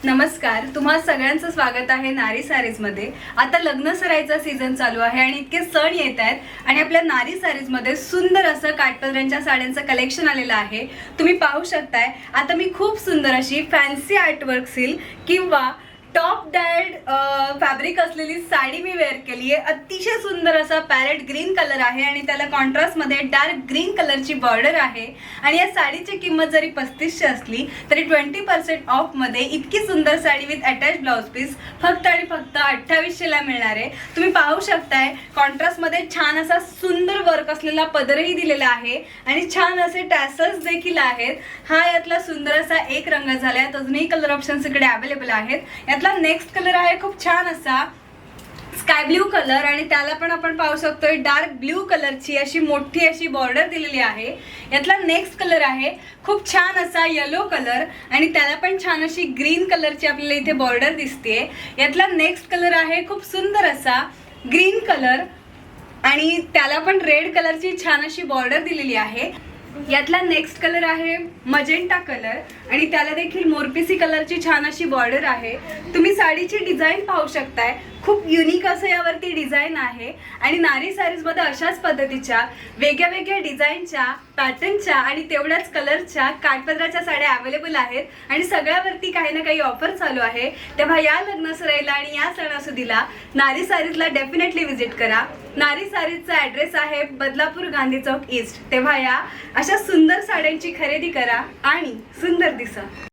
नमस्कार, तुम्हा सगळ्यांचं स्वागत आहे नारी सारीज मध्ये। आता लग्न सराईचा सीझन चालू आहे आणि इतके सण येत आहेत आणि आपल्या नारी सारीज मध्ये सुंदर असं काठपदरांच्या साड्यांचं कलेक्शन आलेलं आहे। तुम्ही पाहू शकताय आता मी खूप सुंदर अशी फॅन्सी आर्टवर्क सिल्क किंवा टॉप डायड फॅब्रिक असलेली साडी मी वेअर केली आहे। अतिशय सुंदर असा पॅरेट ग्रीन कलर आहे आणि त्याला कॉन्ट्रास्ट मध्ये डार्क ग्रीन कलरची बॉर्डर आहे आणि या साडीची किंमत जरी 3500 असली तरी 20% ऑफ मध्ये इतकी सुंदर sari with attach blouse piece फक्त आणि फक्त 2800 ला मिळणार आहे। तुम्ही पाहू शकताय कॉन्ट्रास्ट मध्ये छान असा सुंदर वर्क असलेला पदरही दिलेला आहे आणि छान असे टॅसल्स देखील आहेत। हा यातला सुंदर असा एक रंग झाला आहे। अजूनही कलर ऑप्शन्स इकडे अवेलेबल आहेत। यातला नेक्स्ट कलर आहे खूप छान असा स्काय ब्ल्यू कलर आणि त्याला पण आपण पाहू शकतो डार्क ब्ल्यू कलरची अशी मोठी अशी बॉर्डर दिलेली आहे। यातला नेक्स्ट कलर आहे खूप छान असा येलो कलर आणि त्याला पण छान अशी ग्रीन कलरची आपल्याला इथे बॉर्डर दिसते। यातला नेक्स्ट कलर आहे खूप सुंदर असा ग्रीन कलर आणि त्याला पण रेड कलरची छान अशी बॉर्डर दिलेली आहे। यातला नेक्स्ट कलर आहे मजेंटा कलर आणि त्याला देखील मोरपिसी कलरची छान अशी बॉर्डर आहे। तुम्ही साडीची डिझाइन पाहू शकताय, खूप युनिक असं यावरती डिझाइन आहे आणि नारी सारीज मध्ये अशाच पद्धतीच्या वेगळ्या वेगळ्या डिझाइनच्या पॅटर्नच्या आणि तेवढ्याच कलरच्या काठपदराच्या साड्या अवेलेबल आहेत आणि सगळ्यावरती काही ना काही ऑफर चालू आहे। तेव्हा या लग्न सराईला आणि या सणासुदीला नारी सारीजला डेफिनेटली विजिट करा। नारी सारीजचा ॲड्रेस आहे बदलापूर गांधी चौक ईस्ट। तेव्हा या अशा सुंदर साड्यांची खरेदी करा आणि सुंदर दिसा।